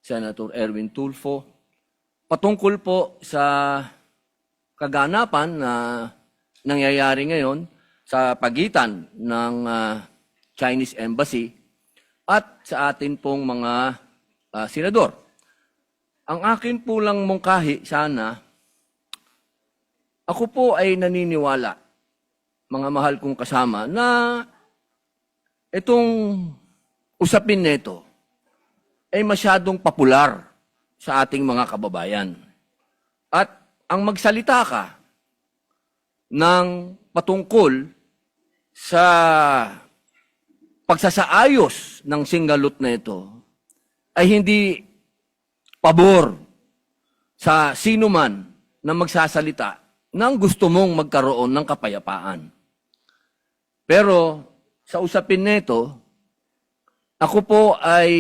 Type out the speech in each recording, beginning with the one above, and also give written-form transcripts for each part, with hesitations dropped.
Senator Erwin Tulfo, patungkol po sa kaganapan na nangyayari ngayon sa pagitan ng Chinese Embassy at sa atin pong mga senador. Ang akin po lang mungkahi sana, ako po ay naniniwala, mga mahal kong kasama, na itong usapin nito ay masyadong popular sa ating mga kababayan. At ang magsalita ka ng patungkol sa pagsasaayos ng singalot na ito ay hindi pabor sa sino man na magsasalita nang gusto mong magkaroon ng kapayapaan. Pero sa usapin nito, ako po ay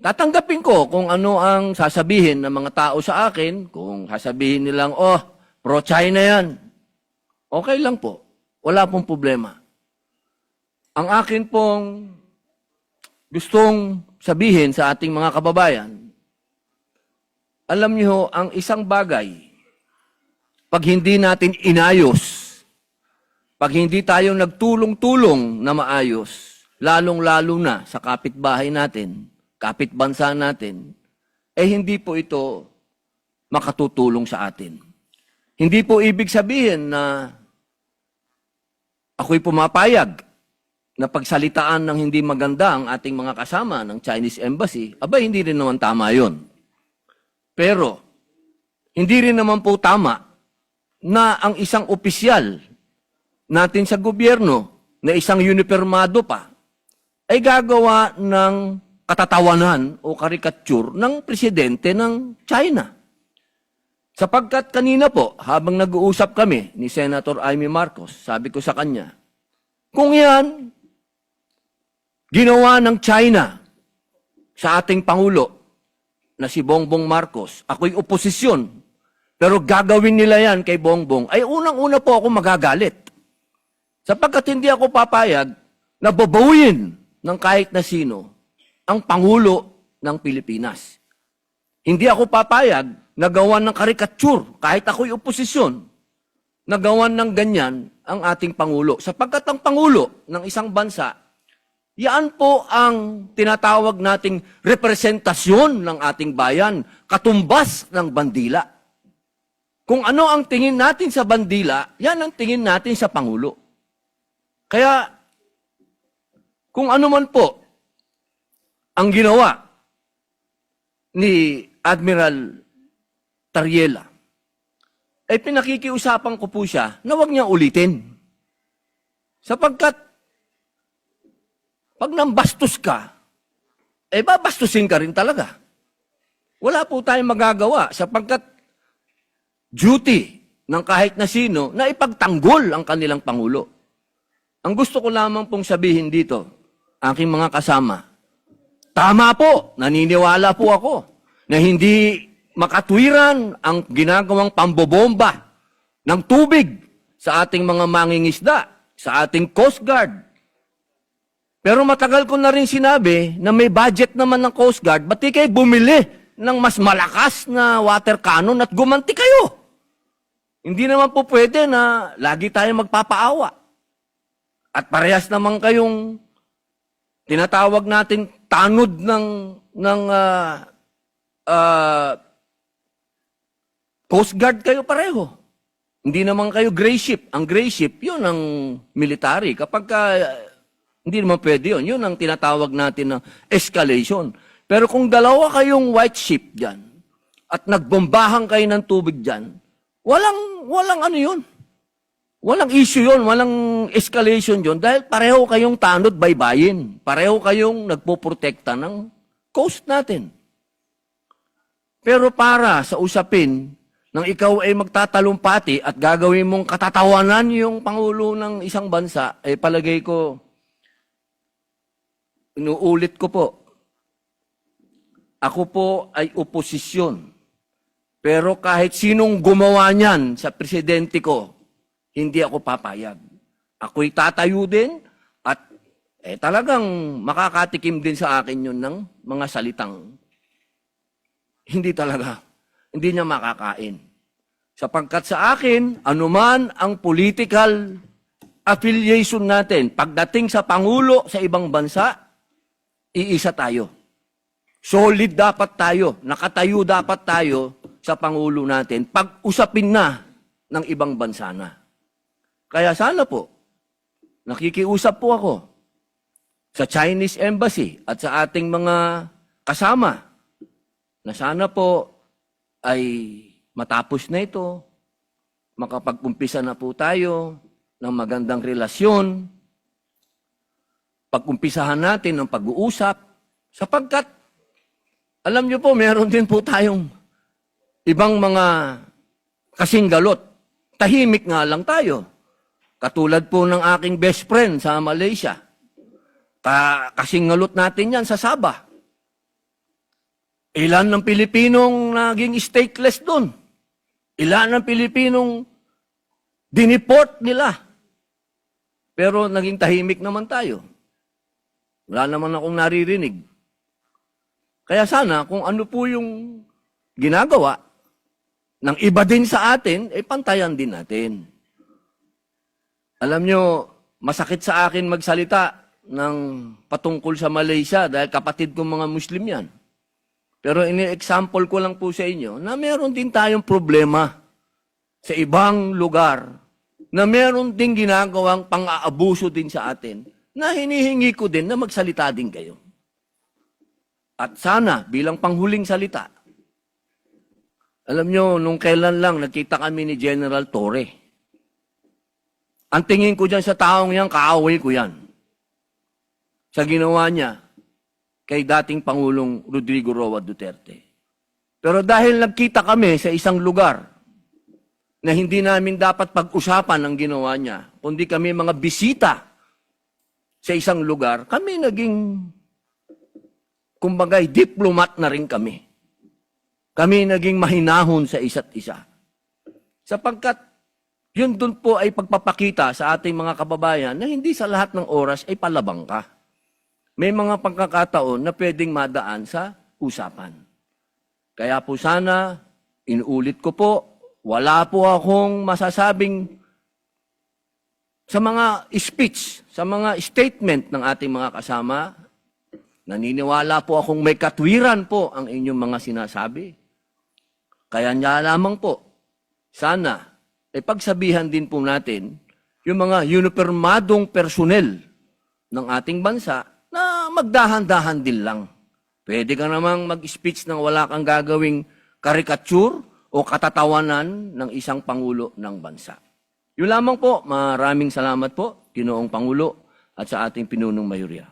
tatanggapin ko kung ano ang sasabihin ng mga tao sa akin. Kung sasabihin nilang, oh, pro-China yan. Okay lang po. Wala pong problema. Ang akin pong gustong sabihin sa ating mga kababayan, alam niyo, ang isang bagay, pag hindi natin inayos, pag hindi tayo nagtulong-tulong na maayos, lalong-lalo na sa kapitbahay natin, kapitbansa natin, hindi po ito makatutulong sa atin. Hindi po ibig sabihin na ako'y pumapayag na pagsalitaan ng hindi maganda ang ating mga kasama ng Chinese Embassy. Hindi rin naman tama yon. Pero, hindi rin naman po tama na ang isang opisyal natin sa gobyerno na isang unipermado pa ay gagawa ng katatawanan o karikature ng presidente ng China. Sapagkat kanina po, habang nag-uusap kami ni Senator Amy Marcos, sabi ko sa kanya, kung yan, ginawa ng China sa ating Pangulo na si Bongbong Marcos, ako'y oposisyon, pero gagawin nila yan kay Bongbong, ay unang-una po ako magagalit. Sapagkat hindi ako papayag na babawin ng kahit na sino ang Pangulo ng Pilipinas. Hindi ako papayag na gawan ng karikature, kahit ako'y oposisyon, na gawan ng ganyan ang ating Pangulo. Sapagkat ang Pangulo ng isang bansa, yan po ang tinatawag nating representasyon ng ating bayan, katumbas ng bandila. Kung ano ang tingin natin sa bandila, yan ang tingin natin sa Pangulo. Kaya, kung ano man po ang ginawa ni Admiral Tariela, ay pinakikiusapan ko po siya na huwag niya ulitin. Sapagkat, pag nambastos ka, babastusin ka rin talaga. Wala po tayong magagawa sapagkat duty ng kahit na sino na ipagtanggol ang kanilang Pangulo. Ang gusto ko lamang pong sabihin dito, aking mga kasama, tama po, naniniwala po ako na hindi makatwiran ang ginagawang pambobomba ng tubig sa ating mga mangingisda, sa ating Coast Guard. Pero matagal ko na rin sinabi na may budget naman ng Coast Guard, ba't di kayo bumili ng mas malakas na water cannon at gumanti kayo? Hindi naman po pwede na lagi tayo magpapaawa. At parehas naman kayong tinatawag natin tanod ng Coast Guard kayo pareho. Hindi naman kayo gray ship. Ang gray ship, yun ang military. Kapag hindi naman pwede yun. Yun ang tinatawag natin na escalation. Pero kung dalawa kayong white ship dyan, at nagbombahan kayo ng tubig dyan, walang ano yun. Walang issue yun, walang escalation yun, dahil pareho kayong tanod baybayin. Pareho kayong nagpoprotekta ng coast natin. Pero para sa usapin nang ikaw ay magtatalumpati at gagawin mong katatawanan yung Pangulo ng isang bansa, palagay ko, inuulit ko po, ako po ay oposisyon. Pero kahit sinong gumawa niyan sa presidente ko, hindi ako papayag. Ako'y tatayo din at talagang makakatikim din sa akin yun ng mga salitang hindi niya makakain. Sapagkat sa akin, anuman ang political affiliation natin, pagdating sa Pangulo sa ibang bansa, iisa tayo. Solid dapat tayo, nakatayo dapat tayo sa Pangulo natin, pag-usapin na ng ibang bansa na. Kaya sana po, nakikiusap po ako sa Chinese Embassy at sa ating mga kasama na sana po ay matapos na ito, makapag-umpisa na po tayo ng magandang relasyon, pag-umpisahan natin ng pag-uusap, sapagkat, alam niyo po, meron din po tayong ibang mga kasinggalot. Tahimik nga lang tayo. Katulad po ng aking best friend sa Malaysia. Kasingalot natin yan sa Sabah. Ilan ng Pilipinong naging stateless doon? Ilan ng Pilipinong diniport nila? Pero naging tahimik naman tayo. Wala naman akong naririnig. Kaya sana, kung ano po yung ginagawa ng iba din sa atin, pantayan din natin. Alam nyo, masakit sa akin magsalita ng patungkol sa Malaysia dahil kapatid kong mga Muslim yan. Pero ini-example ko lang po sa inyo na meron din tayong problema sa ibang lugar na meron din ginagawang pang-aabuso din sa atin na hinihingi ko din na magsalita din kayo. At sana, bilang panghuling salita, alam nyo, nung kailan lang nakita kami ni General Torre. Ang tingin ko dyan sa taong yan, kaaway ko yan. Sa ginawa niya kay dating Pangulong Rodrigo Roa Duterte. Pero dahil nagkita kami sa isang lugar na hindi namin dapat pag-usapan ang ginawa niya, kundi kami mga bisita sa isang lugar, kami naging, kumbagay, diplomat na rin kami. Kami naging mahinahon sa isa't isa. Sapagkat yun dun po ay pagpapakita sa ating mga kababayan na hindi sa lahat ng oras ay palabang ka. May mga pagkakataon na pwedeng madaan sa usapan. Kaya po sana, inuulit ko po, wala po akong masasabing sa mga speech, sa mga statement ng ating mga kasama. Naniniwala po akong may katwiran po ang inyong mga sinasabi. Kaya niya lamang po, sana, pagsabihan din po natin yung mga unipermadong personel ng ating bansa na magdahan-dahan din lang. Pwede ka namang mag-speech nang wala kang gagawing karikature o katatawanan ng isang Pangulo ng bansa. Yun lamang po, maraming salamat po, Ginoong Pangulo at sa ating pinunong mayurya.